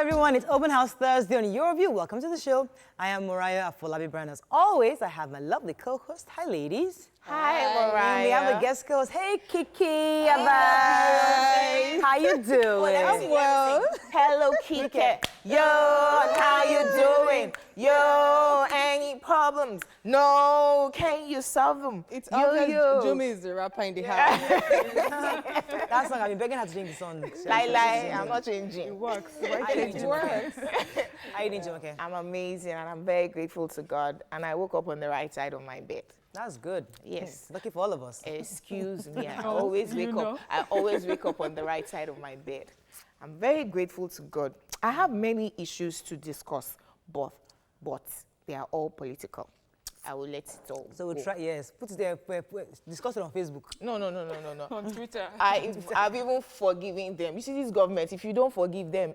everyone, it's Open House Thursday on Your View. Welcome to the show. I am Mariah Afolabi Brand. As always, I have my lovely co-host. Hi, ladies. Hi, Mariah. And we have a guest co-host. Hey, Kiki. Hi. How you doing? I'm well. Hello, Kiki. Yo, how you doing? Yo, any problems? No, can you solve them? It's obvious Jumi is the rapper in the house. That song, I've been begging her to change the song. Lie, I'm not changing. It works. It works. How you doing, Jumoke? I'm amazing and I'm very grateful to God. And I woke up on the right side of my bed. That's good. Yes. Lucky for all of us. Excuse me. I always wake up on the right side of my bed. I'm very grateful to God. I have many issues to discuss, but they are all political. I will let it all So we'll go. try, yes. Put it there, discuss it on Facebook. No. On Twitter. I've even forgiven them. You see, this government, if you don't forgive them,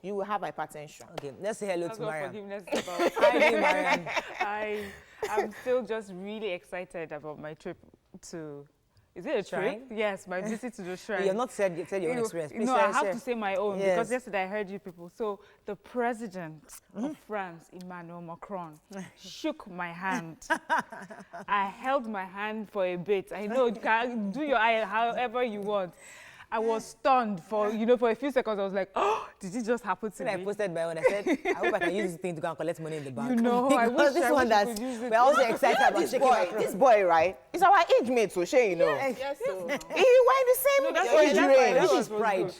you will have hypertension. Okay, let's say hello That's to what Mariam. forgiveness is about. How you doing, Mariam? I'm still just really excited about my trip to. Is it a Shrine? trip? Yes, my visit to the shrine. You have not said your own experience. Please No, share, I have share. to say my own Yes. because yesterday I heard you people. So the president of France, Emmanuel Macron, shook my hand. I held my hand for a bit. I know you can do your eye however you want. I was stunned for a few seconds. I was like, oh, did it just happen to When I me? posted my own, I said, I hope I can use this thing to go and collect money in the bank. You know, I because wish this I one wish I that could use it. we're also excited about shaking Macron. This boy, right? Is our age mate, so you know. Yes, so. We're in the same that's age why- range. This was is pride.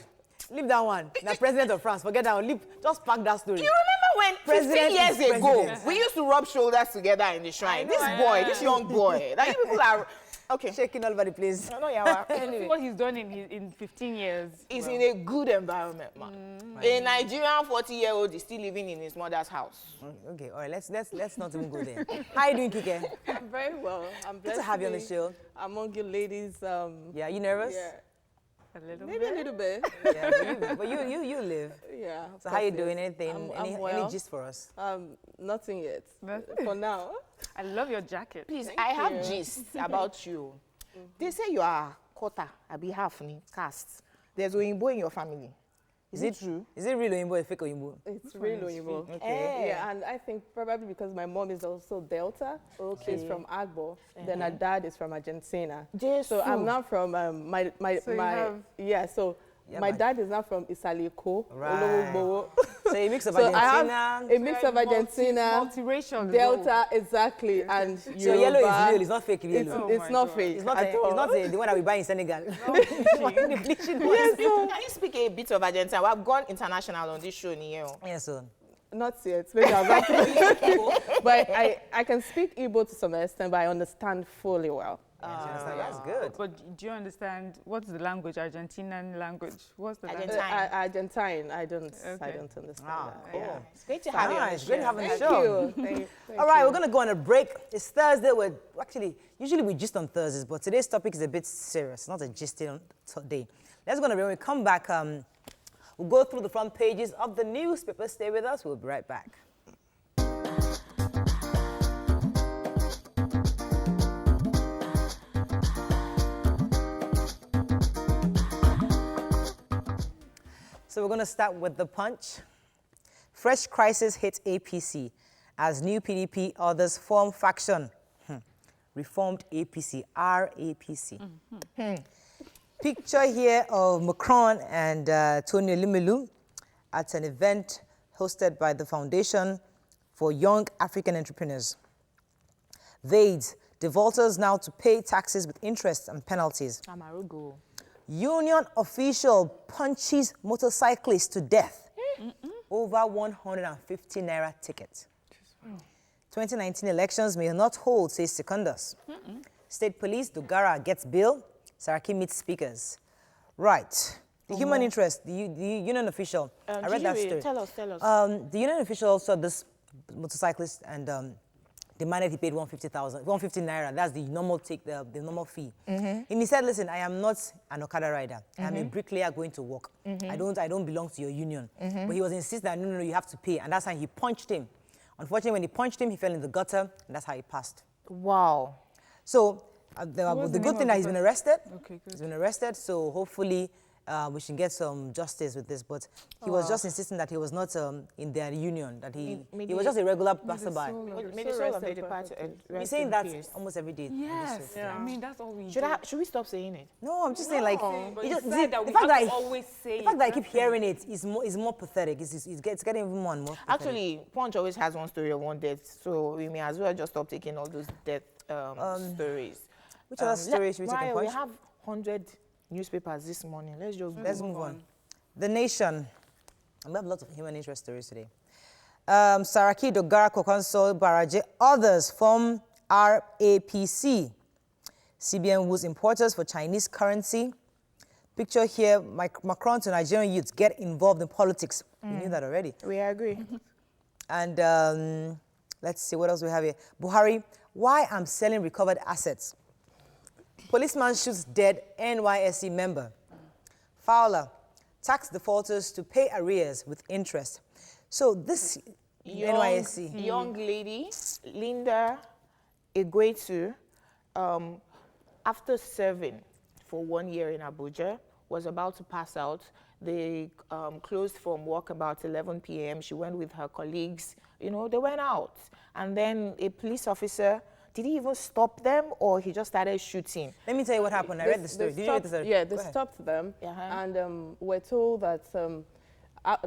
Leave that one. The president of France, forget that one. Leave, just pack that story. You remember when President 15 years is ago, president. we used to rub shoulders together in the shrine. This young boy, that you people are, okay. Shaking all over the place. No, Yawa. See what he's done in 15 years. He's in a good environment, man. A Nigerian 40-year-old is still living in his mother's house. Okay, all right, let's not even go there. How you doing, Kike? I'm very well. I'm blessed Good to have you on the be show. among you ladies. Yeah, you nervous? Yeah. A little Maybe bit. a little bit. Yeah, but you live. Yeah. So how you that's doing? it. Anything? I'm Any well. gist for us? Nothing yet. Nothing. For now. I love your jacket. Please, Thank I have you. gist about you. They say you are quarter, I be half caste. There's Oyinbo in your family. Is it true? Is it real Oyinbo or fake Oyinbo? It's real Oyinbo. Okay. Yeah, and I think probably because my mom is also Delta. Okay. She's from Agbo. Then her dad is from Argentina. Jesus. So I'm not from my So you have- yeah. So Yeah, my man. dad is not from Isaliko. Right. Olowogbowo. So a mix of So I have Argentina. a mix of Argentina, multiracial. Delta, exactly, and So Yoruba. yellow is real. It's not fake real. It's, Oh it's my not God. fake It's not, at all. it's not the one that we buy in Senegal. The bleaching one. Yes, so, Can you speak a bit of Argentina? We have gone international on this show, Niyo. Yes, so. not yet. Maybe I'll back But I can speak Igbo to some extent, but I understand fully well. That's good. But do you understand what's the language? Argentinian language. What's the language? Argentine. Argentine. I don't Okay. understand Ah, that. cool. Yeah. It's great to have you on the Nice. Great show. having the Thank show. you. Thank All right, you. we're going to go on a break. It's Thursday. Usually we gist on Thursdays, but today's topic is a bit serious, not a gisting day. Let's go on a break. When we come back, we'll go through the front pages of the newspaper. Stay with us. We'll be right back. So we're going to start with the punch. Fresh crisis hits APC as new PDP others form faction. Reformed APC, RAPC. Picture here of Macron and Tony Limelu at an event hosted by the Foundation for Young African Entrepreneurs. Vades, defaulters now to pay taxes with interest and penalties. Amarugo. Union official punches motorcyclist to death over 150 naira ticket. 2019 elections may not hold, says Secondus. State police, Dugara gets bill. Saraki meets speakers. Right. The human interest, the union official. I read that story. Tell us. The union official saw this motorcyclist and demanded he paid 150 naira. That's the normal the normal fee. And he said, listen, I am not an Okada rider. I am a bricklayer going to work. I don't belong to your union. But he was insisting that, no, you have to pay. And that's how he punched him. Unfortunately, when he punched him, he fell in the gutter, and that's how he passed. Wow. So What's the the good name thing of that the he's been person? arrested. Okay, good. He's been arrested, so hopefully we should get some justice with this, but he was just insisting that he was not in their union, that he was just a regular passerby. May the soul of the departed We're rest saying in that peace. almost every day. Yes, Yeah. I mean that's all we Should we stop saying it? No, I'm just saying like But it you just, said that the we fact have that to always say the fact that I keep it. hearing it is more pathetic. It's getting even more and more pathetic. Actually, Punch always has one story of one death, so we may as well just stop taking all those death stories. Which other story should we take in Raya, we Punch? have 100 newspapers this morning. Let's Move on. The Nation. We have lots of human interest stories today. Saraki Dogara Kokonso Baraje, others from RAPC. CBN woos importers for Chinese currency. Picture here, Macron to Nigerian youths get involved in politics. We knew that already. We agree. And let's see, what else we have here? Buhari, why I'm selling recovered assets. Policeman shoots dead NYSC member. Fowler, tax defaulters to pay arrears with interest. So this NYSC. Young lady, Linda Egwetu, after serving for 1 year in Abuja, was about to pass out. They closed from work about 11 p.m. She went with her colleagues. You know, they went out. And then a police officer, did he even stop them or he just started shooting? Let me tell you what happened. I read the story. Did you read the story? Yeah, they Go ahead. stopped them. Uh-huh. And we're told that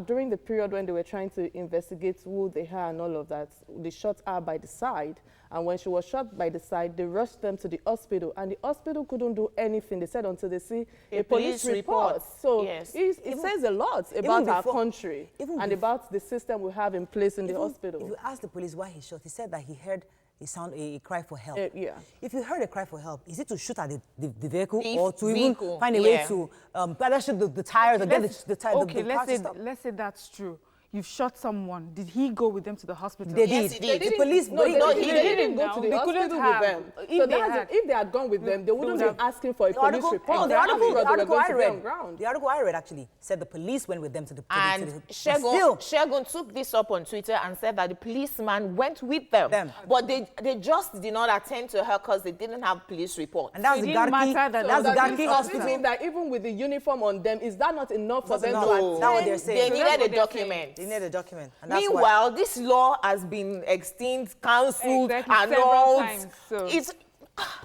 during the period when they were trying to investigate who they are and all of that, they shot her by the side. And when she was shot by the side, they rushed them to the hospital. And the hospital couldn't do anything. They said until they see a police report. So yes. it says a lot about our before- country and about the system we have in place in the hospital. If you ask the police why he shot, he said that he heard a cry for help. Yeah. If you heard a cry for help, is it to shoot at the vehicle The or to vehicle, even find a way yeah. to either shoot the tires or get the tire? Okay, the car to stop? let's say that's true. You've shot someone. Did he go with them to the hospital? They Yes, did. he did. The police, No, but they didn't go to the They couldn't hospital have. with them. If So they that's had- if they had gone with them, they wouldn't would be have- asking for a police report. no, the I'm article, sure they were going to be on the ground. article I read actually said the police went with them to the And but still, Shegun took this up on Twitter and said that the policeman went with them. But they just did not attend to her because they didn't have police report. and that's It the didn't Garki. matter that That's the Does Garki this hospital. mean that even with the uniform on them, is that not enough for That's them enough. to That's attend? what they're saying. They So needed that's a what they're document. They need a document. And that's why. Meanwhile, this law has been extinct, cancelled, Exactly, and several all. times, so- It's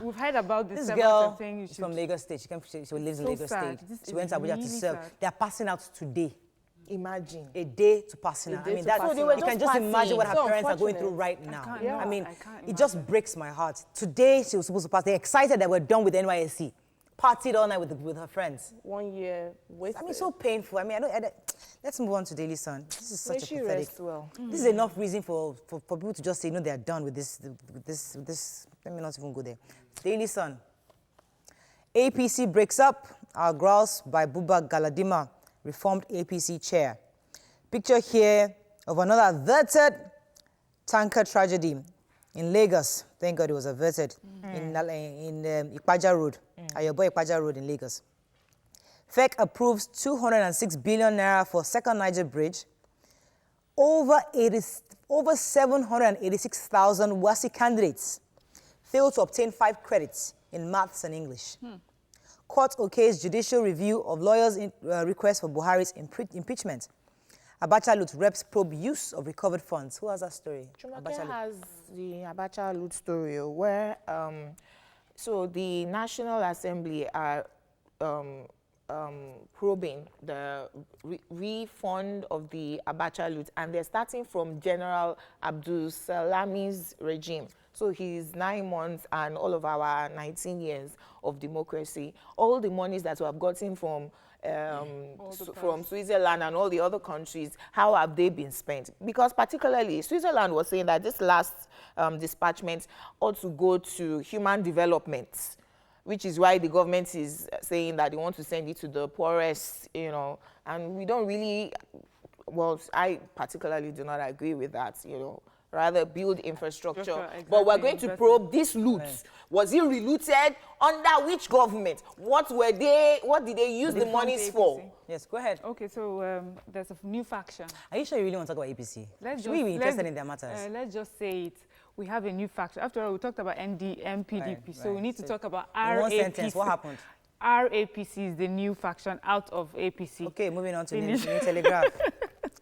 We've heard about this. This several girl times saying you is from should. Lagos State. She lives in So Lagos sad. State. This She is went to Abuja to really serve. sad. They are passing out today. imagine. A day to passing out. I day mean, to that, passing you out. can just imagine what her So parents are going through unfortunate. right now. can't- Yeah. I mean, I can't it just breaks my heart. Today, she was supposed to pass. They're excited that we're done with NYSC. Partied all night with her friends. 1 year wasted. I mean, so painful. I mean, I don't let's move on to Daily Sun. This is such May a she pathetic. rest well. This is enough reason for people to just say, no, they are done with this. Let me not even go there. Daily Sun. APC breaks up. Our grouse by Buba Galadima, reformed APC chair. Picture here of another averted tanker tragedy in Lagos. Thank God it was averted in Ikpaja Road, Ayobo Ikpaja Road in Lagos. FEC approves 206 billion naira for second Niger bridge. Over 786,000 WASI candidates failed to obtain 5 credits in maths and English. Court okays judicial review of lawyers' request for Buhari's impeachment. Abacha Loot reps probe use of recovered funds. Who has that story? Jumoke has the Abacha Loot story where, so the National Assembly are probing the refund of the Abacha Loot, and they're starting from General Abdul Salami's regime. So he's 9 months and all of our 19 years of democracy, all the monies that we have gotten from Switzerland and all the other countries, how have they been spent? Because particularly Switzerland was saying that this last dispatchment ought to go to human development, which is why the government is saying that they want to send it to the poorest, you know, and we don't really, well, I particularly do not agree with that, you know. Rather build infrastructure. But we're going to probe this loot. Right. Was it relooted? Under which government? What did they use the monies for? Yes, go ahead. Okay, so there's a new faction. Are you sure you really want to talk about APC? Should we be interested in their matters? Let's just say it. We have a new faction. After all, we talked about NPDP, so we need to talk about In one RAPC. sentence, what happened? RAPC is the new faction out of APC. Okay, moving on to the New Telegraph.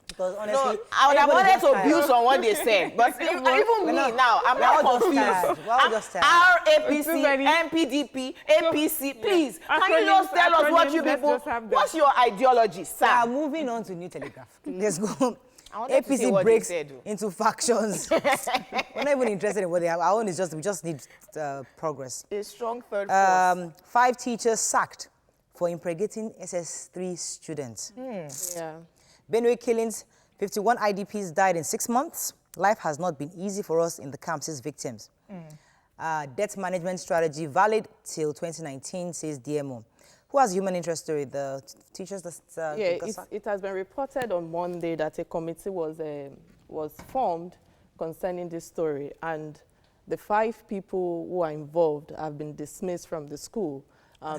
Because honestly, No, I would have wanted to tired. build on what they said, but even me now, I'm not confused. We're all just tired. RAPC, MPDP, APC, please, can you just tell us what you people, what's your ideology, sir? Yeah, moving on to New Telegraph. Let's go. I wanted to see APC what breaks they said. into factions. We're not even interested in what they have. Our own is just, we just need progress. A strong third force. 5 teachers sacked for impregnating SS3 students. Yeah. Benue killings, 51 IDPs died in 6 months. Life has not been easy for us in the camps, says victims. Debt management strategy valid till 2019, says DMO. Who has human interest story? The teachers that It has been reported on Monday that a committee was formed concerning this story, and the 5 people who are involved have been dismissed from the school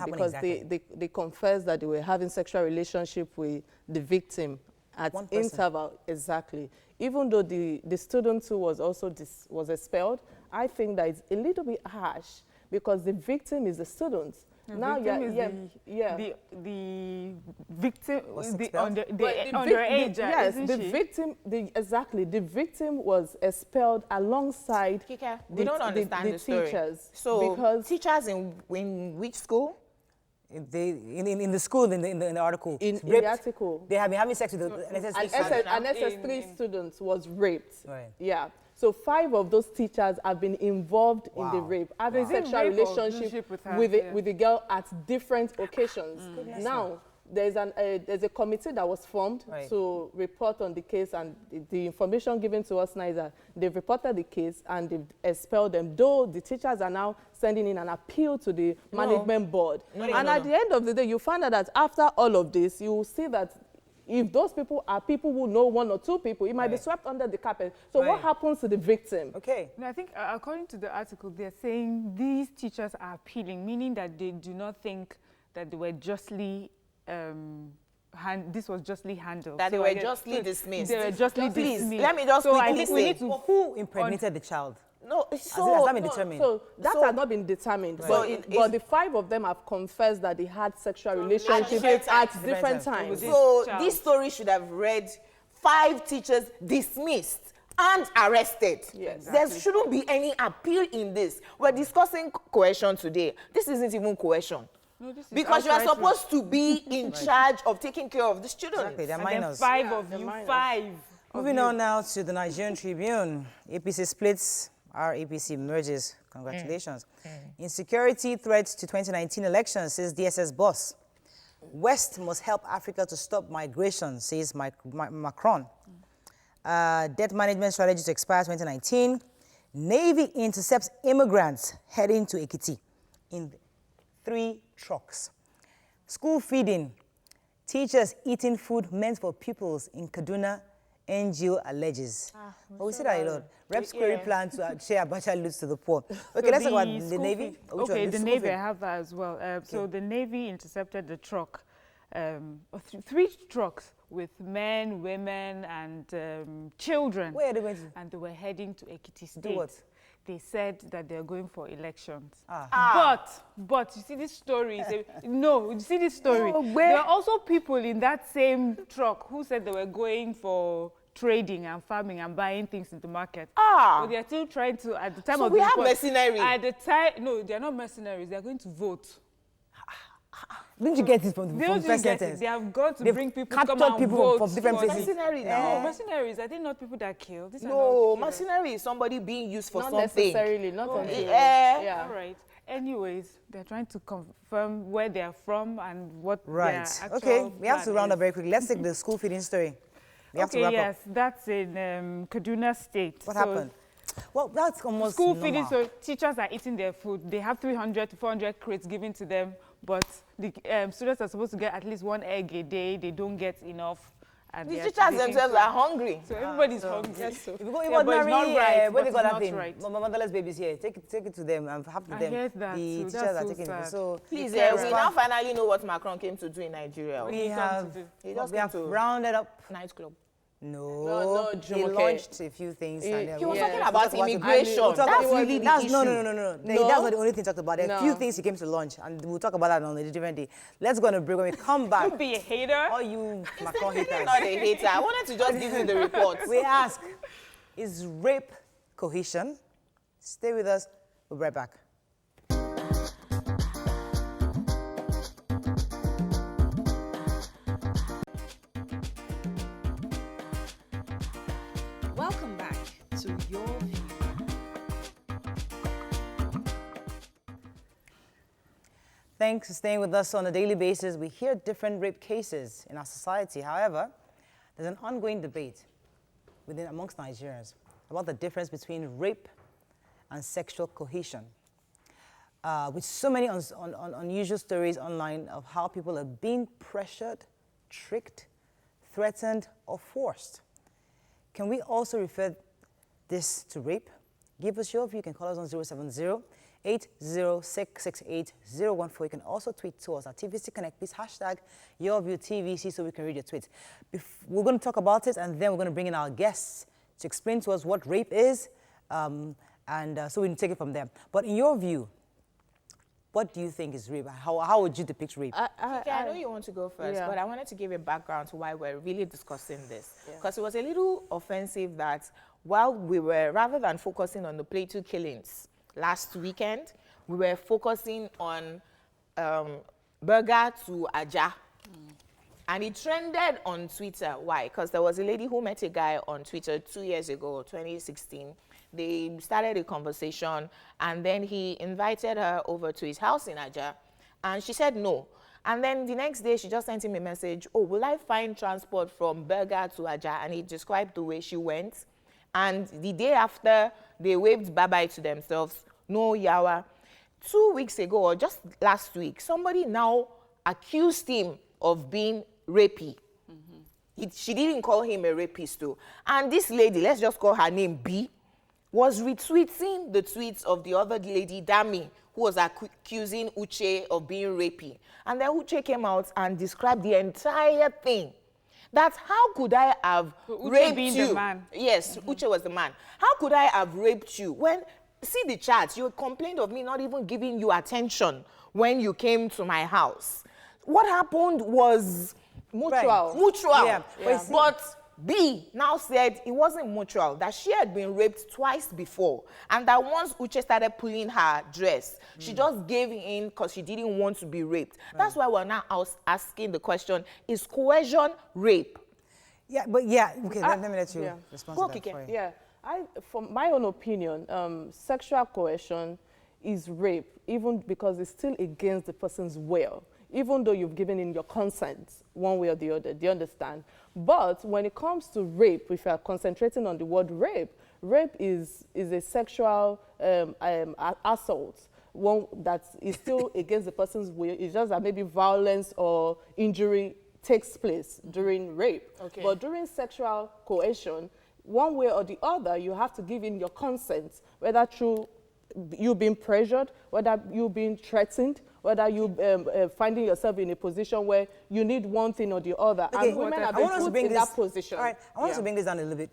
because exactly? they confessed that they were having sexual relationship with the victim at interval. Exactly. Even though the student who was also was expelled, I think that it's a little bit harsh because the victim is the student. Now, the victim Was the expelled? underage, yes, isn't the she? victim, the victim was expelled alongside Kika, we don't understand the story. teachers. So, because teachers in which school? in the school, in the article. in raped. the article, They have been having sex with an SS3 an SS3 student was raped. Right. Yeah. So 5 of those teachers have been involved in the Wow. rape, having Is it sexual rape or relationship relationship with her? with Yeah. the girl at different occasions. Now, there's a committee that was formed Right. to report on the case, and the information given to us now is that they've reported the case and they've expelled them, though the teachers are now sending in an appeal to the management board. And at the end of the day, you find out that after all of this, you will see that if those people are people who know 1 or 2 people, it might be swept under the carpet. So what happens to the victim? Okay. No, I think according to the article, they're saying these teachers are appealing, meaning that they do not think that they were justly, this was justly handled. That they So were I guess- justly dismissed. They were justly Please, dismissed. let me just So I quickly think we say. need to But who impregnated the child? No, Has so that been determined? So that So- has not been determined. So But, it but is- the 5 of them have confessed that they had sexual relationships different at times. different Different times. With So child. this story should have read 5 teachers dismissed and arrested. Yes. There shouldn't be any appeal in this. We're discussing coercion today. This isn't even coercion. No, this is Because you are outright supposed to be in charge of taking care of the students. Exactly, they're And then minors. 5 of they're you, minors. 5. of Moving you. on now to the Nigerian Tribune. APC splits, RAPC merges. Congratulations. Insecurity threats to 2019 elections, says DSS boss. West must help Africa to stop migration, says Macron. Debt management strategy to expire 2019. Navy intercepts immigrants heading to Ekiti in 3 trucks. School feeding. Teachers eating food meant for pupils in Kaduna, NGO alleges. But we see that a lot. Reps query plan to share abacha loot to the poor. Okay, So let's talk about the the school Navy. feed- Which one? Okay, the school Navy, feed. I have that as well. So the Navy intercepted the truck, 3 trucks with men, women, and children. Where are they going to? And they were heading to Ekiti State. what? They said that they're going for elections. But you see this story. No, you see this story. No, where- There are also people in that same truck who said they were going for trading and farming and buying things in the market. But they are still trying to, at the time So of we the have report, mercenary. At the time, no, they are not mercenaries. They are going to vote. Didn't you get it from They the don't first get it. sentence? They have gone to They've bring people to captured come and people vote. from different for places. Mercenary No, now. mercenaries. I think not people that kill. These are No, not killers. mercenary is somebody being used for Not something. necessarily, not until. Yeah. All right. Anyways, they're trying to confirm where they are from and what Right. their actual Okay, we have to plan round up is. very quickly. Let's take the school feeding story. We have to Okay, wrap yes, up. that's in Kaduna State. What So happened? Well, that's almost school normal. feeding, so teachers are eating their food. They have 300 to 400 crates given to them, but the students are supposed to get at least 1 egg a day. They don't get enough. And The they are teachers taking themselves food. are hungry. So everybody's hungry. So If you go yeah, but it's ordinary, not right. when they but got it's that not thing, right. motherless babies here, take it to them and have to I them. heard that The too. teachers That's are so taking it. sad. So Please, parents- we now finally know what Macron came to do in Nigeria. we He comes have to do. He just we came have to rounded up nightclub. No, he Jumoke. launched a few things. He and He was Yeah. talking about immigration. We'll talk That's about- really the that's, issue. no. That's not the only thing he talked about. There are a few No. things he came to launch, and we'll talk about that on a different day. Let's go on a break. When we come back, Don't be a hater. all you Macron I'm haters, not a hater. I wanted to just give you the report. we ask, is rape cohesion? Stay with us. We'll be right back. Welcome back to Your View. Thanks for staying with us on a daily basis. We hear different rape cases in our society. However, there's an ongoing debate amongst Nigerians about the difference between rape and sexual cohesion. With so many unusual stories online of how people are being pressured, tricked, threatened, or forced. Can we also refer this to rape? Give us your view. You can call us on 070-806-68014. You can also tweet to us at TVC Connect. Please hashtag your view TVC so we can read your tweets. We're going to talk about it, and then we're going to bring in our guests to explain to us what rape is, so we can take it from there. But in your view, what do you think is rape? How would you depict rape? Okay, I know you want to go first, Yeah. but I wanted to give a background to why we're really discussing this. Because it was a little offensive that while we were, rather than focusing on the Plateau killings last weekend, we were focusing on Burger to Aja. And it trended on Twitter. Why? Because there was a lady who met a guy on Twitter 2 years ago, 2016. They started a conversation, and then he invited her over to his house in Aja, and she said no. And then the next day, she just sent him a message, oh, will I find transport from Berger to Aja? And he described the way she went. And the day after, they waved bye-bye to themselves, no yawa. 2 weeks ago, or just last week, somebody now accused him of being rapey. She didn't call him a rapist, though. And this lady, let's just call her name B, was retweeting the tweets of the other lady, Dami, who was accusing Uche of being rapey. And then Uche came out and described the entire thing. That how could I have Uche raped being you? the man. Yes, Uche was the man. How could I have raped you? When, see the chats, you complained of me not even giving you attention when you came to my house. What happened was Mutual. mutual. Yeah. But B now said it wasn't mutual, that she had been raped twice before, and that once Uche started pulling her dress, she just gave in because she didn't want to be raped. That's why we're now asking the question, is coercion rape? Yeah, but yeah, okay, let me let you yeah. respond Go, to that Kike. for you. Yeah, from my own opinion, sexual coercion is rape, even because it's still against the person's will, even though you've given in your consent one way or the other. Do you understand? But when it comes to rape, if you are concentrating on the word rape, rape is a sexual assault, one that is still against the person's will. It's just that maybe violence or injury takes place during rape. Okay. But during sexual coercion, one way or the other, you have to give in your consent, whether through you being pressured, whether you being threatened, whether you finding yourself in a position where you need one thing or the other. Okay, And women have I want us been to put bring in this, that position. All right, I want us to bring this down a little bit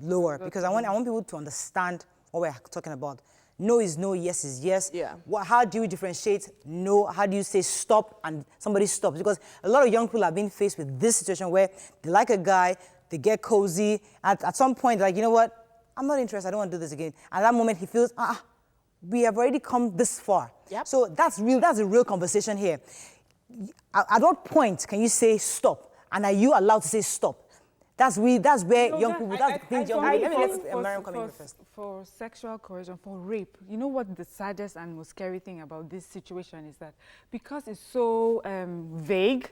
lower because I want people to understand what we're talking about. No is no, yes is yes. Yeah. How do you differentiate no? How do you say stop and somebody stops? Because a lot of young people are being faced with this situation where they like a guy, they get cozy, and at some point, like, you know what? I'm not interested, I don't want to do this again. At that moment, he feels, we have already come this far. Yep. So that's a real conversation here. At what point can you say stop? And are you allowed to say stop? That's where young people, that's the thing young people. Let me let Mariam come in first. For sexual coercion, for rape, you know what the saddest and most scary thing about this situation is that because it's so vague,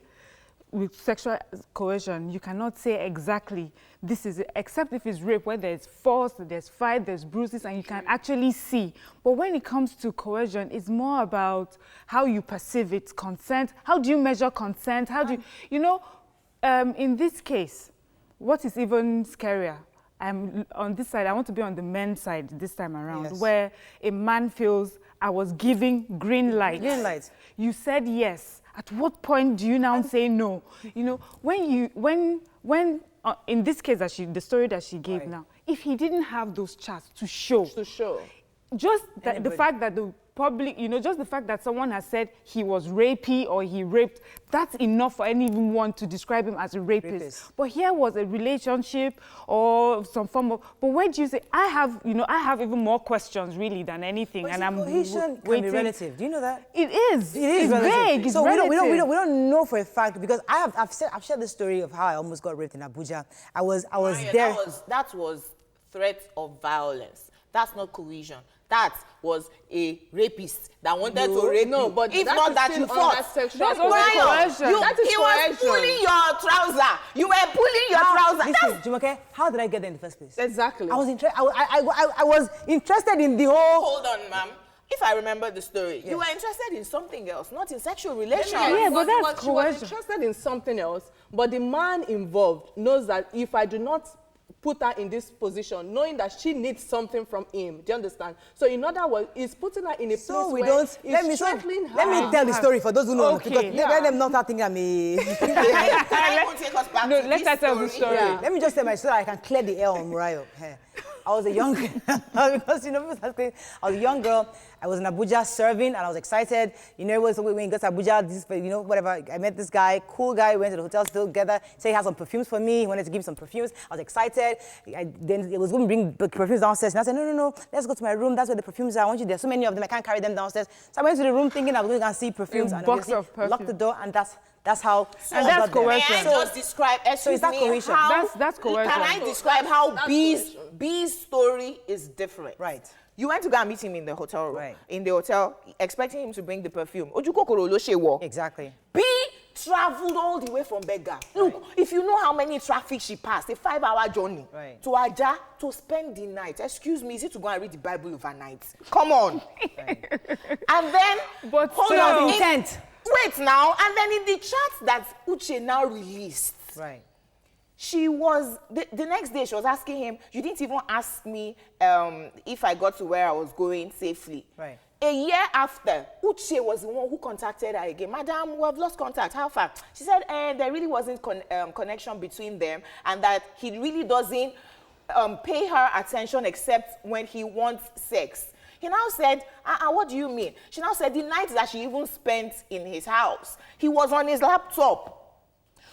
with sexual coercion, you cannot say exactly this is it, except if it's rape, where there's force, there's fight, there's bruises, and you can actually see. But when it comes to coercion, it's more about how you perceive it, consent. How do you measure consent? How do you, in this case, what is even scarier? I'm on this side, I want to be on the men's side this time around, Yes. where a man feels I was giving green light. Green light. You said yes. At what point do you now say no? You know, when in this case, the story that she gave now, if he didn't have those chats to show, just the fact that the public, just the fact that someone has said he was rapey or he raped, that's enough for anyone to describe him as a rapist. But here was a relationship or some form of, but where do you say, I have even more questions really than anything. But and I'm cohesion can be relative. Do you know that? It is. It is it's vague. It's so relative. we don't know for a fact, because I've shared the story of how I almost got raped in Abuja. I was there. That was threat of violence. That's not coercion. That was a rapist that wanted to rape you. But if not that you fought. That's coercion. He was pulling your trouser. You were pulling your trouser. Listen, Jumoke, how did I get there in the first place? Exactly. I was interested in the whole... Hold on, ma'am. If I remember the story, you were interested in something else, not in sexual relations. Yeah, but that's she was interested in something else, but the man involved knows that if I do not put her in this position, knowing that she needs something from him. Do you understand? So in other words, he's putting her in a place where he's threatening her. Let me tell the story for those who know, because let them not thinking I'm a... Can I take us back to let us tell the story. Yeah. Let me just tell my story. I can clear the air on Murayo. I was a young because I was a young girl. I was in Abuja serving, and I was excited. When you go to Abuja, whatever. I met this guy, cool guy. We went to the hotel still together. Said he had some perfumes for me. He wanted to give me some perfumes. I was excited. Then it was going to bring the perfumes downstairs, and I said, no, let's go to my room. That's where the perfumes are. I want you. There's so many of them. I can't carry them downstairs. So I went to the room thinking I was going to go and see perfumes. And box of perfume. Locked the door, and that's how. So that's coercion. May I just describe? So is that coercion? That's coercion. Can I describe how B's story is different? Right. You went to go and meet him in the hotel room. Right. In the hotel, expecting him to bring the perfume. Exactly. B traveled all the way from Bega. Look, if you know how many traffic she passed, a 5-hour journey to Aja to spend the night. Excuse me, is it to go and read the Bible overnight? Come on. And then, but hold on. Intent. Wait now, and then in the chat that Uche now released, she was, the next day she was asking him, you didn't even ask me if I got to where I was going safely. Right. A year after, Uche was the one who contacted her again. Madam, we have lost contact. How far? She said there really wasn't connection between them, and that he really doesn't pay her attention except when he wants sex. He now said, what do you mean? She now said the night that she even spent in his house, he was on his laptop.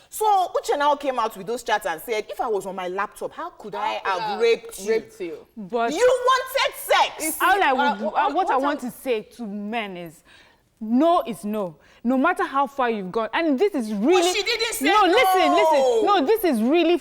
So Uche now came out with those chats and said, if I was on my laptop, how could I have raped you? But you wanted sex. What I want to say to men is, no is no. No matter how far you've gone, and this is really. But she didn't say no. No. Listen. No, this is really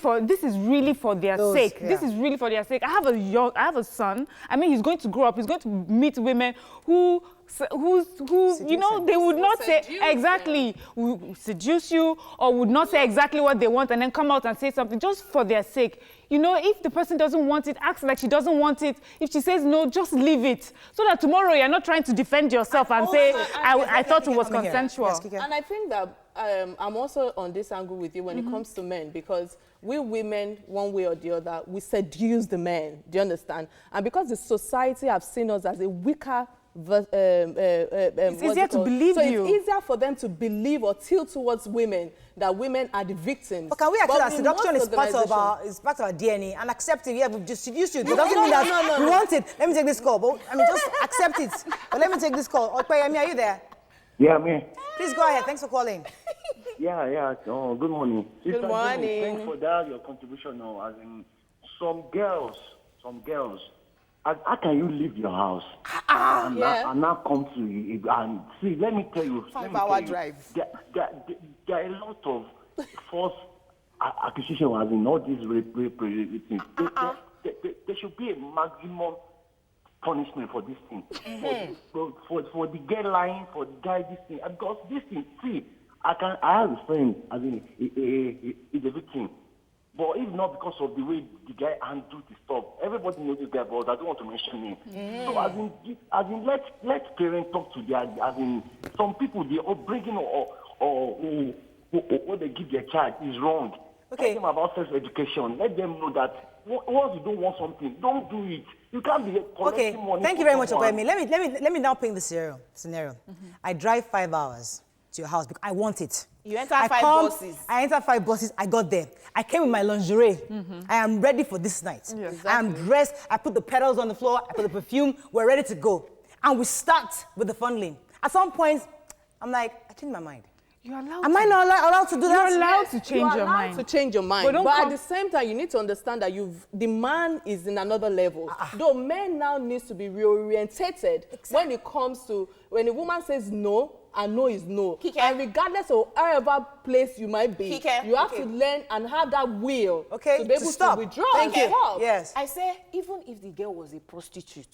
for their sake. Yeah. This is really for their sake. I have a son. I mean, he's going to grow up. He's going to meet women who they would not say exactly, will seduce you, or would not say exactly what they want and then come out and say something just for their sake. If the person doesn't want it, act like she doesn't want it. If she says no, just leave it. So that tomorrow you're not trying to defend yourself and say, I thought it was consensual. And I think that I'm also on this angle with you when it comes to men, because we women, one way or the other, we seduce the men. Do you understand? And because the society have seen us as a weaker it's easier to believe so you. it's easier for them to believe or tilt towards women that women are the victims. But can we accept that seduction is part of our DNA and accept it? Yeah, we've just seduced you. It doesn't mean that we want it. Let me take this call. But, just accept it. But let me take this call. Okpeyemi, are you there? Yeah, I'm here. Please go ahead. Thanks for calling. Yeah. Oh, good morning. Good morning. Thanks for that, your contribution now. As in, some girls, how can you leave your house and now come to you and see? Let me tell you, 5-hour drive. There are a lot of false accusations as in all these rape things. There should be a maximum punishment for this thing. For the girl lying, for the guy this thing. Because this thing, see, I have a friend as in is a victim. But if not because of the way the guy handled the stuff, everybody knows this guy, but I don't want to mention him. So as in, let parents talk to their, as in, some people they are bringing or what they give their child is wrong. Okay. Tell them about sex education. Let them know that once you don't want something, don't do it. You can't be collecting money. Thank you very much, Okpeyemi. Let me now paint the scenario. I drive 5 hours to your house because I want it. You enter 5 buses. I entered 5 buses. I got there. I came with my lingerie. I am ready for this night. Yes. I am dressed. I put the petals on the floor. I put the perfume. We're ready to go. And we start with the fondling. At some point, I'm like, I changed my mind. You're allowed Am I not allowed to do that? You're allowed to change your mind. To change your mind. But But at the same time, you need to understand that the man is in another level. Though men now needs to be reorientated when it comes to, when a woman says no, and no is no. Kike. And regardless of wherever place you might be, Kike. you have to learn and have that will to be able stop. to withdraw Thank and you. stop. Yes. I say, even if the girl was a prostitute,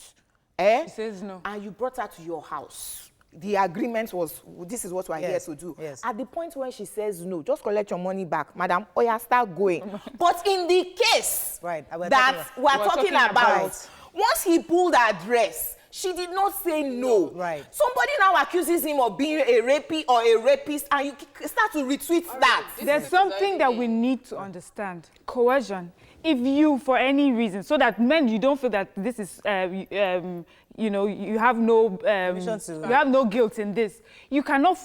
She says no. and you brought her to your house, the agreement was, this is what we're Yes, here to do. yes. At the point when she says no, just collect your money back, madam, or you start going. But in the case Right, we're that talking we're about- talking We're talking about, about. once he pulled her dress, she did not say no. Right. Somebody now accuses him of being a rapist or a rapist, and you start to retweet that. There's something that we need to understand. Coercion. If you, for any reason, so that men, you don't feel that this is, you know, you have no, you have no guilt in this. You cannot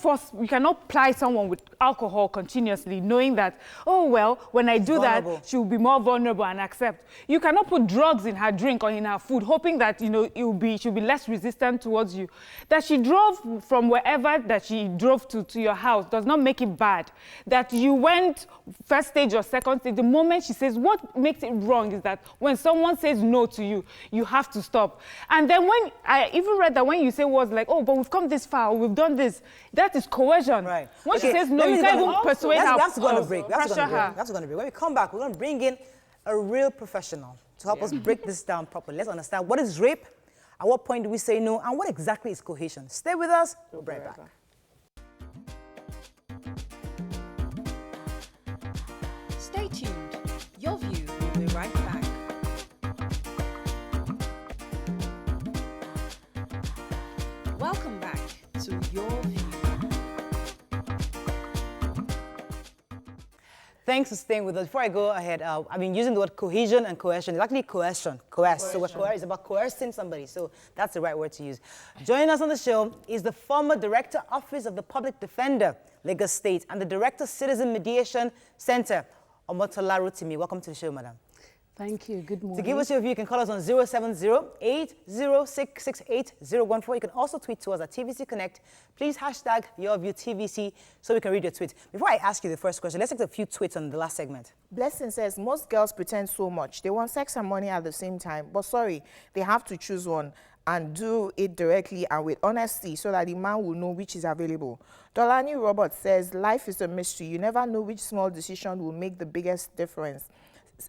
ply someone with alcohol continuously, knowing that, oh well, when I do vulnerable. that, she'll be more vulnerable and accept. You cannot put drugs in her drink or in her food, hoping that she'll be less resistant towards you. That she drove from wherever that she drove to your house does not make it bad. That you went first stage or second stage, the moment she says, what makes it wrong is that when someone says no to you, you have to stop. And then when I even read that when you say words like, oh, but we've come this far, we've done this, that is coercion. Right. When she Okay, says no, let me you can't go- even persuade her. We have to go on a break. We have to go Pressure on a break. her. We have to go on a break. When we come back, we're going to bring in a real professional to help us break this down properly. Let's understand what is rape, at what point do we say no, and what exactly is coercion. Stay with us. We'll be right back. Stay tuned. Your View will be right back. Welcome back to Your View. Thanks for staying with us. Before I go ahead, I've been using the word cohesion and coercion. It's actually coercion. Coerce. So it's about coercing somebody. So that's the right word to use. Joining us on the show is the former Director, Office of the Public Defender, Lagos State, and the Director, Citizen Mediation Center, Omotola Rotimi. Welcome to the show, madam. Thank you. Good morning. To give us your view, you can call us on 070-8066-8014. You can also tweet to us at TVC Connect. Please hashtag YourViewTVC so we can read your tweet. Before I ask you the first question, let's take a few tweets on the last segment. Blessing says, most girls pretend so much. They want sex and money at the same time. But sorry, they have to choose one and do it directly and with honesty so that the man will know which is available. Dolani Robert says, life is a mystery. You never know which small decision will make the biggest difference.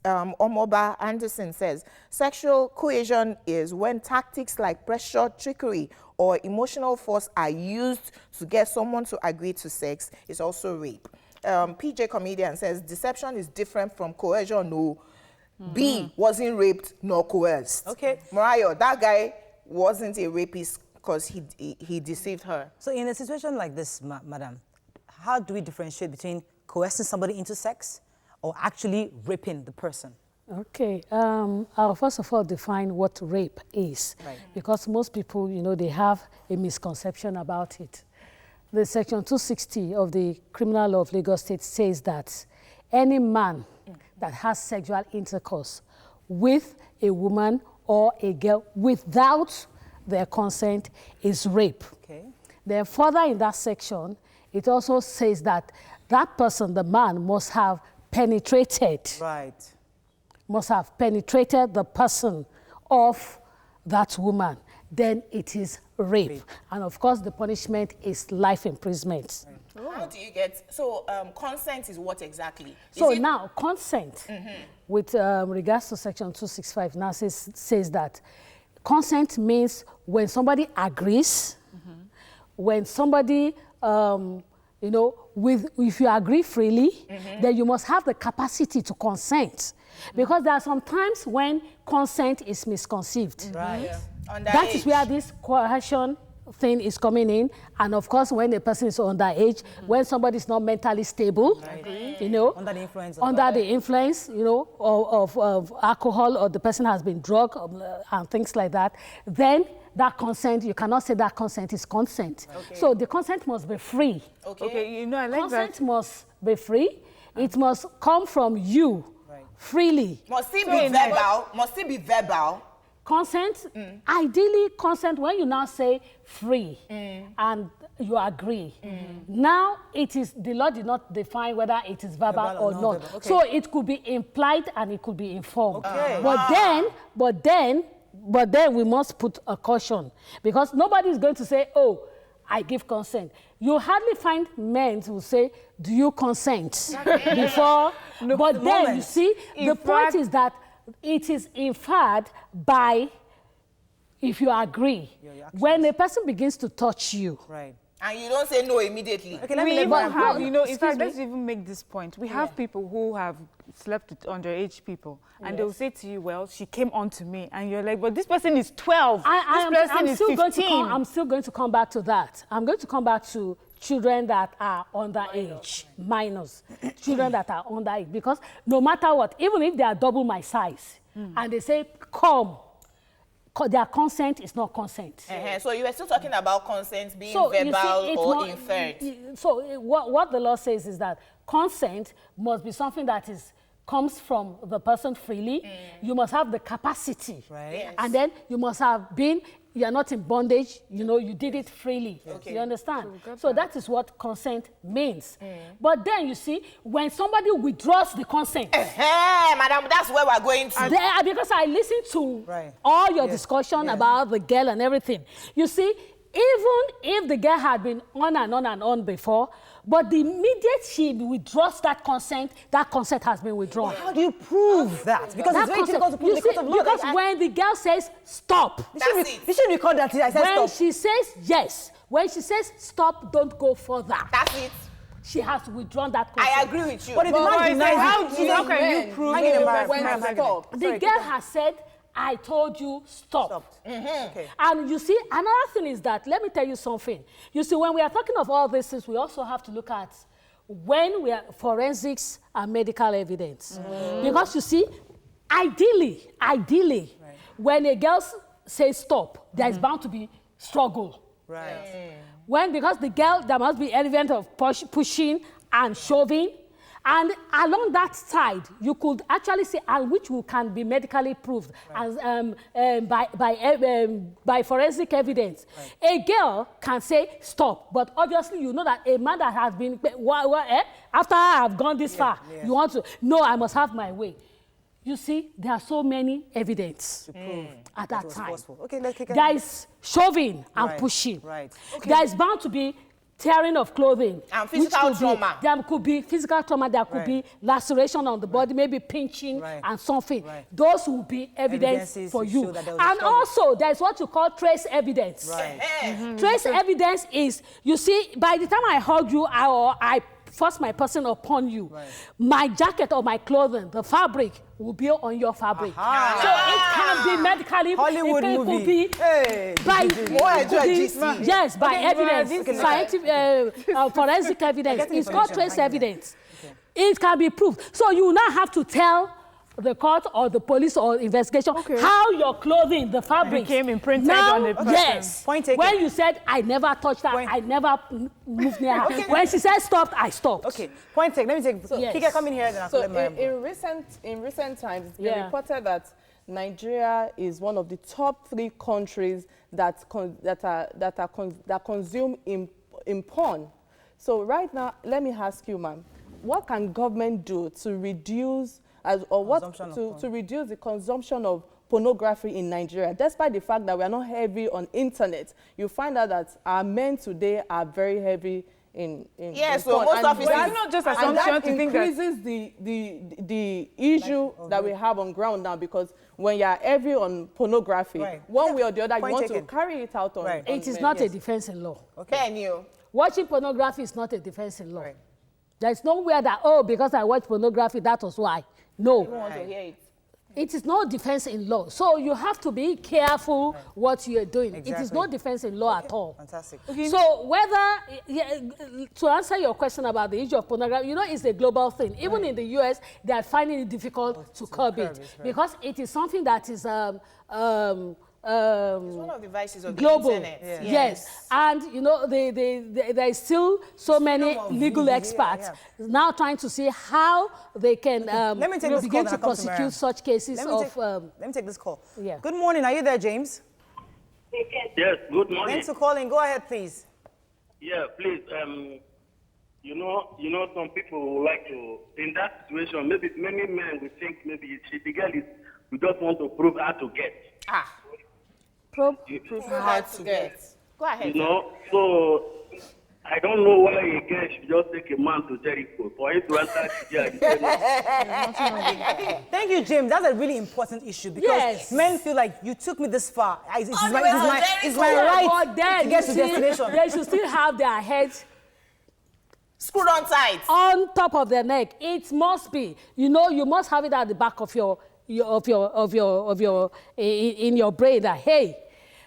Omoba Anderson says, sexual coercion is when tactics like pressure, trickery, or emotional force are used to get someone to agree to sex. It's also rape. PJ Comedian says, deception is different from coercion. No. B wasn't raped nor coerced. Okay. Mariah, that guy wasn't a rapist because he deceived her. So in a situation like this, madam, how do we differentiate between coercing somebody into sex or actually raping the person? Okay. I'll first of all define what rape is. Right. Because most people, they have a misconception about it. The Section 260 of the Criminal Law of Lagos State says that any man that has sexual intercourse with a woman or a girl without their consent is rape. Okay. Then further in that section, it also says that that person, the man, must have penetrated the person of that woman. Then it is rape. And of course, the punishment is life imprisonment. Right. How do you get, so consent is what exactly? So now, consent, with regards to Section 265, now says that consent means when somebody agrees, when somebody, if you agree freely, then you must have the capacity to consent. Because there are some times when consent is misconceived. Right. Yeah. That is where this coercion thing is coming in. And of course, when a person is underage, when somebody is not mentally stable, Under the influence of alcohol, or the person has been drugged and things like that, then that consent, you cannot say that consent is consent. Okay. So the consent must be free. Okay. Okay, I like Consent that. must be free. It must come from you freely. Must it be verbal? Must it be verbal? Consent, ideally consent when you now say free and you agree. Now it is, the law did not define whether it is verbal or not. Okay. So it could be implied and it could be informed. Okay. But then we must put a caution, because nobody is going to say, oh, I give consent. You hardly find men who say, do you consent before? No, but then you see, the point is that it is inferred by, if you agree, when a person begins to touch you. Right. And you don't say no immediately. Okay, we even have, you know, in fact, let's even make this point. We have people who have slept with underage people, and they'll say to you, well, she came on to me, and you're like, but this person is 12. I'm still going to come back to that. I'm going to come back to children that are underage, minors, children that are underage, because no matter what, even if they are double my size, and they say, come, their consent is not consent. So you were still talking about consent being verbal or inferred. So what the law says is that consent must be something that comes from the person freely. You must have the capacity. Right. Yes. And then you must have been, you are not in bondage, you know, you did it freely. Okay. You understand? So that is what consent means. But then you see, when somebody withdraws the consent. Madam, that's where we're going to. Because I listened to all your discussion about the girl and everything. You see, even if the girl had been on and on and on before, but the immediate she withdraws that consent has been withdrawn. How do you prove that? Because it's very difficult to prove because of law. Because when the girl says stop, you should record that I said when stop. She says yes, when she says stop, don't go further. That's it. She has withdrawn that consent. I agree with you. But if the man denies how can you prove it? The girl has said, I told you stop. Okay. And you see, another thing is that, let me tell you something. You see, when we are talking of all these things, we also have to look at when we are forensics and medical evidence. Because you see, ideally, when a girl says stop, there is bound to be struggle. Right. Because the girl, there must be element of pushing and shoving. And along that side, you could actually say, and which can be medically proved as, by forensic evidence. A girl can say stop, but obviously you know that a man that has been, after I have gone this far, you want to, no, I must have my way. You see, there are so many evidence at that time. Okay, there is shoving and pushing. There is bound to be tearing of clothing. And physical trauma. There could be physical trauma, there could be laceration on the body, maybe pinching and something. Those will be evidence for you. And also, there's what you call trace evidence. Trace evidence is, you see, by the time I hug you or I force my person upon you, my jacket or my clothing, the fabric will be on your fabric. So it can be medically, Hollywood movie. Could be by evidence, scientific, forensic evidence. It's called trace evidence. It can be proved. So you now have to tell the court or the police or investigation how your clothing, the fabric became imprinted on the person. Yes. Point taken. When you said, I never touched her, I never moved near her. When she said stopped, I stopped. Okay. Point taken. Let me take. Kika, come in here. Then So in recent times, it's been reported that Nigeria is one of the top 3 countries that consume in porn. So right now, let me ask you, ma'am, what can government do to reduce to reduce the consumption of pornography in Nigeria, despite the fact that we are not heavy on internet? You find out that our men today are very heavy in so most of it is not just assumption to think that increases the issue that we have on ground now, because when you are heavy on pornography, one way or the other, you want to carry it out on. It is not a defense in law. Watching pornography is not a defense in law. There is nowhere that, because I watched pornography, that was why. No. You don't want to hear it. It is no defense in law. So you have to be careful what you are doing. It is no defense in law at all. Fantastic. So whether, to answer your question about the issue of pornography, you know, it's a global thing. Even in the US, they are finding it difficult to curb it because it is something that is It's one of the vices of global. the internet. Yeah. Yes. And, you know, there is still so many legal experts now trying to see how they can Let me take this begin call to prosecute such cases of... let me take this call. Yeah. Good morning. Are you there, James? Yes, good morning. Thanks for calling. Go ahead, please. Yeah, please. You know, some people would like to, in that situation, maybe many men would think maybe the girl is, we just want to prove her to get. Prove hard to get. Go ahead. You know, so I don't know why a girl should just take a man to Jericho for him to enter the jail. Thank you, James. That's a really important issue because men feel like you took me this far. It's my right to get to destination. They should still have their heads screwed on tight on top of their neck. It must be. You know, you must have it at the back of your in your brain that, hey,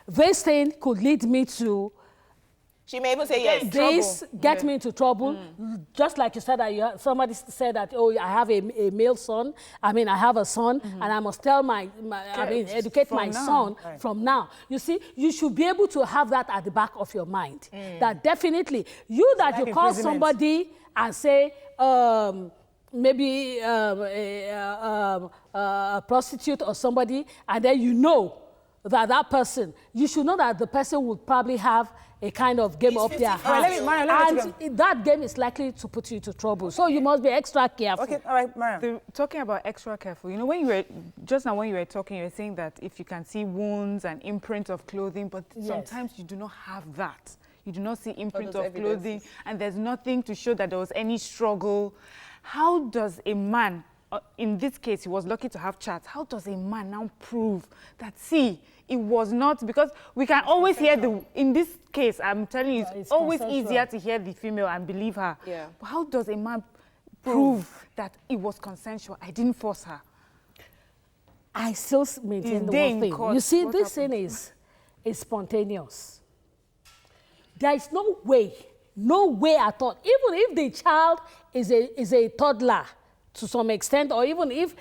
this thing could lead me to... She may even say yes. This get me into trouble. Just like you said that somebody said that, oh, I have a male son. I mean, I have a son, and I must tell educate my son from now. You see, you should be able to have that at the back of your mind. That definitely, you call somebody and say, maybe a prostitute or somebody, and then you know that person, you should know that the person would probably have a kind of game up their hands. And that game is likely to put you into trouble. So you must be extra careful. Okay, all right, Mariam. Talking about extra careful, you know, when you were, just now when you were talking, you were saying that if you can see wounds and imprints of clothing, but sometimes you do not have that. You do not see imprints of clothing, and there's nothing to show that there was any struggle. How does a man, in this case, he was lucky to have chats, how does a man now prove that, see, it was not, because we can always hear in this case, I'm telling you, it's always easier to hear the female and believe her. Yeah. But how does a man prove that it was consensual? I didn't force her. I still maintain the one thing. You see, this thing is spontaneous. There is no way at all. Even if the child is a toddler to some extent, or even if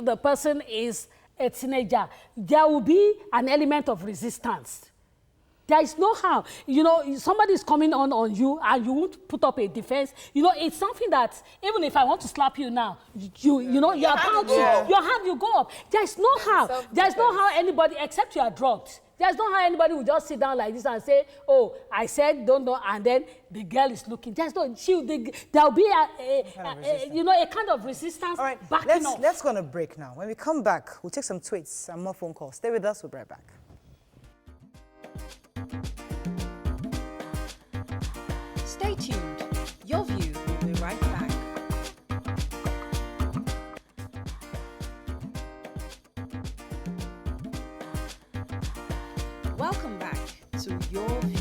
the person is a teenager, there will be an element of resistance. There is no how. You know, somebody is coming on you and you won't put up a defense. You know, it's something that even if I want to slap you now, you know, your hand will go up. There is no how. There is no how anybody, except you are drugged. There's no how anybody will just sit down like this and say, oh, I said don't know, and then the girl is looking. There's no, there'll be a kind of resistance. All right, let's go on a break now. When we come back, we'll take some tweets and more phone calls. Stay with us, we'll be right back. Stay tuned. Your View will be right back. Welcome back to Your View.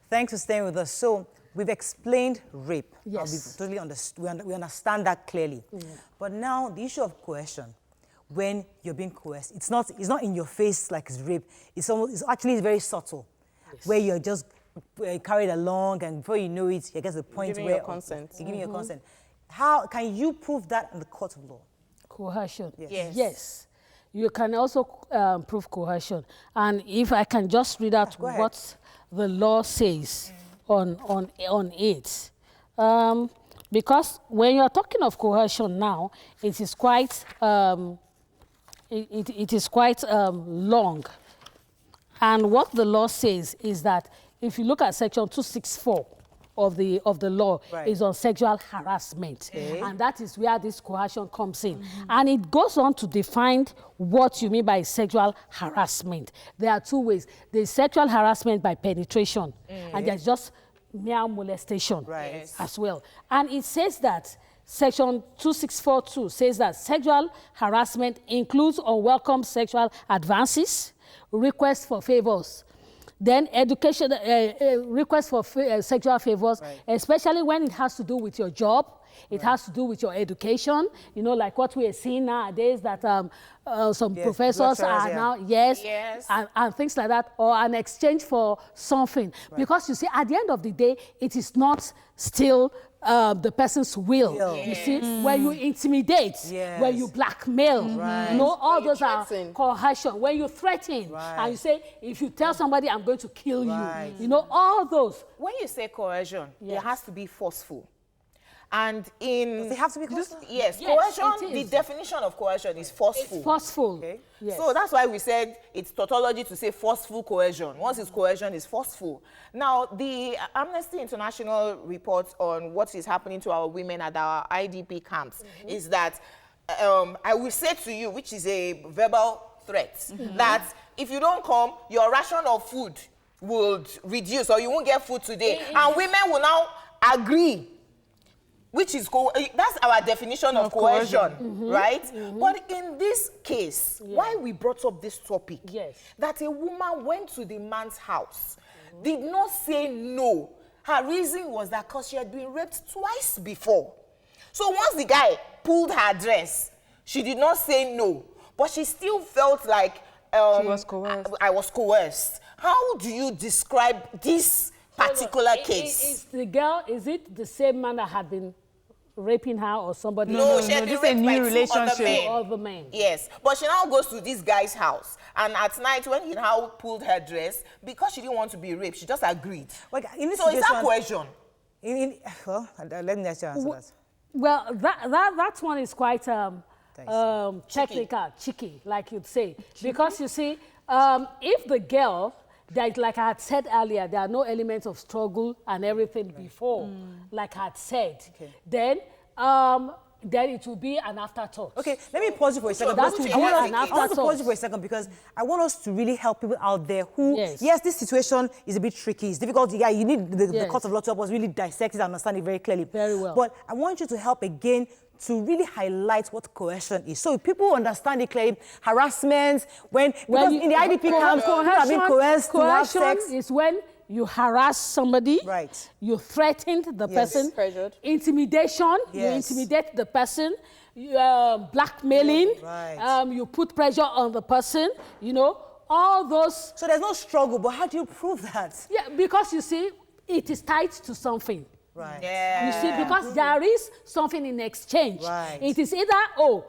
Thanks for staying with us. So we've explained rape. Yes. We understand that clearly. Yeah. But now the issue of coercion, when you're being coerced, it's not in your face like it's rape. It's actually very subtle, where you're just carried along, and before you know it, you get to the point where you're giving your consent. How can you prove that in the court of law? Coercion. Yes. You can also prove coercion. And if I can just read out what the law says on it. Because when you're talking of coercion now, it is quite, long. And what the law says is that if you look at section 264 of the law, is on sexual harassment. And that is where this coercion comes in. And it goes on to define what you mean by sexual harassment. There are two ways. There's sexual harassment by penetration, and there's just mere molestation as well. And it says that section 2642 says that sexual harassment includes unwelcome sexual advances, requests for favors, then education, requests for sexual favors, especially when it has to do with your job, it has to do with your education, you know, like what we are seeing nowadays, that some professors are now, and things like that, or an exchange for something. Because you see, at the end of the day, it is not still the person's will. Yes. You see, when you intimidate, when you blackmail, you know, all those are coercion. When you threaten, and you say, if you tell somebody, I'm going to kill you, you know, all those. When you say coercion, it has to be forceful. And in... Does it have to be forceful? Yes, Yes, coercion, the definition of coercion is forceful. It's forceful. Okay. Yes. So that's why we said it's tautology to say forceful coercion. Once it's coercion, it's forceful. Now, the Amnesty International report on what is happening to our women at our IDP camps is that I will say to you, which is a verbal threat, that if you don't come, your ration of food would reduce or you won't get food today. And women will now agree, which is, that's our definition of coercion, right? But in this case, why we brought up this topic, that a woman went to the man's house, did not say no. Her reason was that because she had been raped twice before. So once the guy pulled her dress, she did not say no, but she still felt like she was coerced. I was coerced. How do you describe this particular case? Is the girl, is it the same man that had been raping her or somebody? No, she had been raped by two other men. Yes, but she now goes to this guy's house, and at night when he now pulled her dress, because she didn't want to be raped, she just agreed. Like, in this so is that coercion? Well, let me answer that. Well, that one is quite technical, cheeky, like you'd say. Because you see, if the girl, like I had said earlier, there are no elements of struggle and everything before, like I had said, then it will be an afterthought. Okay, let me pause you for a second. That will be an I want to pause you afterthought. for a second because I want us to really help people out there who, yes, this situation is a bit tricky. It's difficult. Yeah, you need the court of law to help us really dissect it and understand it very clearly. Very well. But I want you to help again to really highlight what coercion is. So if people understand it clearly, harassment, because in the IDP camps, people have been coerced to have sex. Coercion is when you harass somebody, you threatened the person, intimidation, you intimidate the person, blackmailing, you put pressure on the person, you know, all those. So there's no struggle, but how do you prove that? Yeah, because you see, it is tied to something. Right. You see, because there is something in exchange. It is either,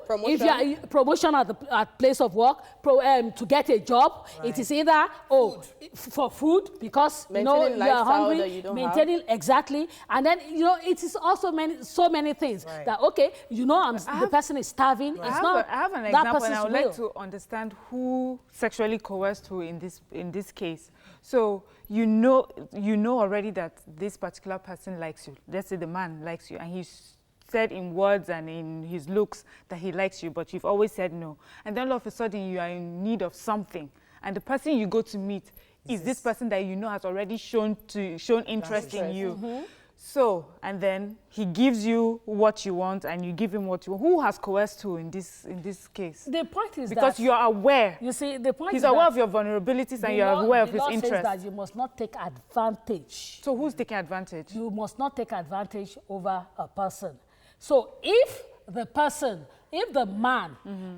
promotion. If you are promotion at place of work, to get a job, it is either, for food, because you know you are hungry, maintaining exactly, and then you know it is also so many things that you know the person is starving. It's not. I have an example, and I would like to understand who sexually coerced who in this case. So you know already that this particular person likes you. Let's say the man likes you, and he's said in words and in his looks that he likes you, but you've always said no. And then all of a sudden you are in need of something, and the person you go to meet is this person that you know has already shown interest in you. So, and then he gives you what you want and you give him what you want. Who has coerced who in this case? The point is because you are aware. You see, the point he's is aware of your vulnerabilities and you are aware of his interest. The law says that you must not take advantage. So who's taking advantage? You must not take advantage over a person. So if the man,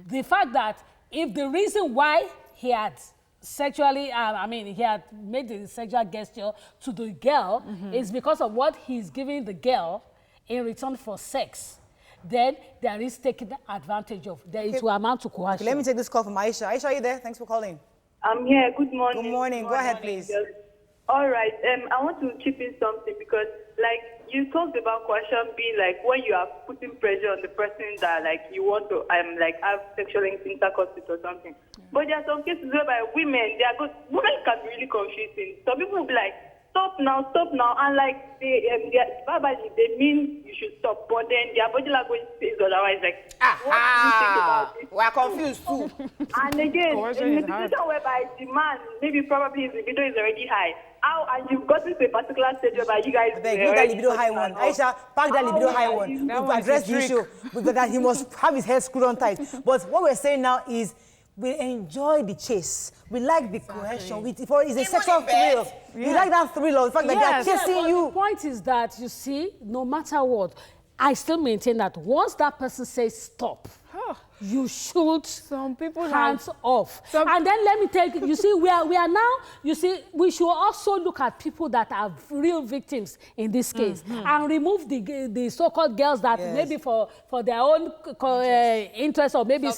the fact that if the reason why he had sexually, he had made the sexual gesture to the girl is because of what he's giving the girl in return for sex, then there is taking advantage of. It will amount to coercion. Let me take this call from Aisha. Aisha, are you there? Thanks for calling. I'm here. Good morning. Good morning. Go ahead, please. All right. I want to chip in something because, like, you talked about coercion being like when you are putting pressure on the person that, like, you want to have sexual intercourse with or something. But there are some cases whereby women can be really confusing. Some people will be like, stop now, and like verbally they mean you should stop, but then their body language says otherwise. Like, what do you think about this? We are confused too. And again, in a situation whereby the man probably his libido is already high. And you've gotten to a particular stage whereby you guys... that libido high one. Aisha, pack that libido high one. We've addressed the issue that he must have his head screwed on tight. But what we're saying now is we enjoy the chase. We like the coercion. It's a sexual thrill. You like that thrill of the fact that they're chasing you. The point is that, you see, no matter what, I still maintain that once that person says stop, you should Some people hands off. And then let me take, you see, we are now, you see, we should also look at people that are real victims in this case and remove the so-called girls that maybe for their own interest or maybe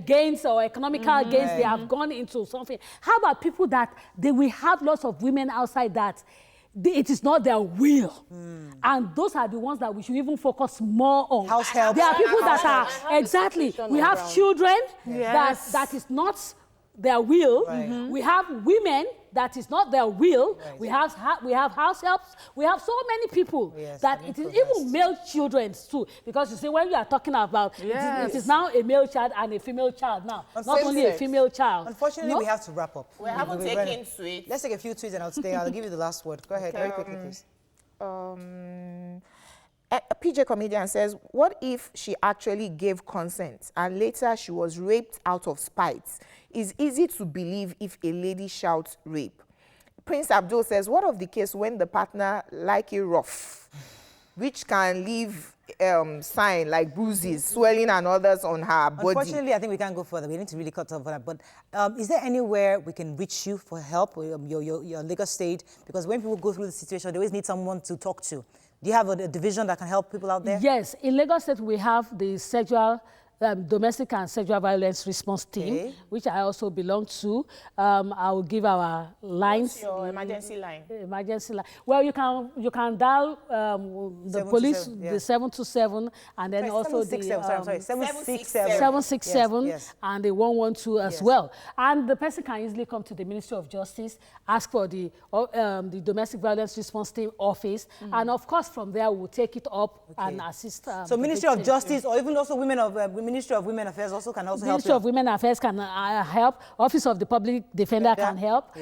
gains or economical gains, they have gone into something. How about people that we have lots of women outside that it is not their will. And those are the ones that we should even focus more on. House help. There are people that are, exactly, we have children that is not their will. We have women that is not their will. We have house helps. We have so many people that it is even male children too. Because you see, when you are talking about it is now a male child and a female child now, not only a female child. Unfortunately, we have to wrap up. We haven't taken tweets. Let's take a few tweets and I'll give you the last word. Go ahead, very quickly, please. A PJ comedian says, what if she actually gave consent and later she was raped out of spite? It's easy to believe if a lady shouts rape. Prince Abdul says, what of the case when the partner like a rough, which can leave sign like bruises, swelling and others on her body? Unfortunately, I think we can't go further. We need to really cut off that. But is there anywhere we can reach you for help, or your Lagos State? Because when people go through the situation, they always need someone to talk to. Do you have a division that can help people out there? Yes, in Lagos State we have the domestic and sexual violence response team, which I also belong to. I will give our lines. What's your emergency line? Emergency line. Well, you can dial the police, the 727, and then also 767 and the 112 as well. And the person can easily come to the Ministry of Justice, ask for the domestic violence response team office, and of course from there we'll take it up and assist. So Ministry of Justice, or even also Ministry of Women Affairs also can also help. Ministry of Women Affairs can help. Office of the Public Defender can help.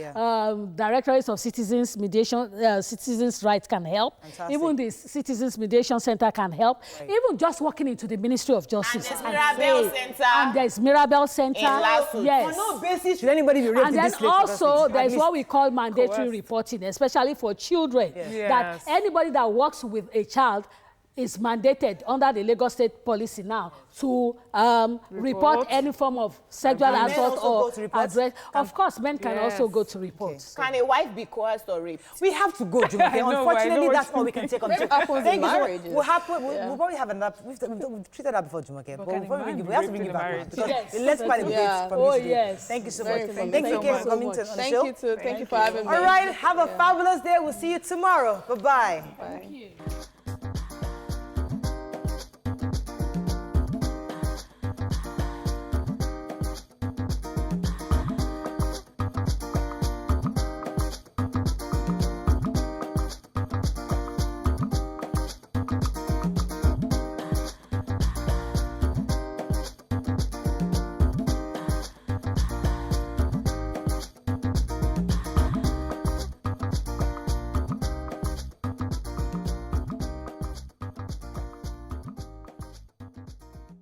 Directorates of Citizens Mediation, Citizens' Rights can help. Fantastic. Even the Citizens Mediation Center can help. Even just walking into the Ministry of Justice. And there's Mirabel Center. And there's Mirabel Center. Yes. For no basis should anybody be raped. And then also there's what we call mandatory reporting, especially for children. That anybody that works with a child is mandated under the Lagos State policy now to report any form of sexual assault or address. Of course, men can also go to report. Can a wife be coerced or raped? We have to go, Jumoke. Unfortunately, that's all we can take on. Thank you so much. We'll probably have another. We've treated that before, Jumoke. But we have to bring you back because let's quite a bit from this day. Thank you so much. Thank you again for coming to the show. Thank you too. Thank you for having me. All right. Have a fabulous day. We'll see you tomorrow. Bye-bye. Bye. Thank you.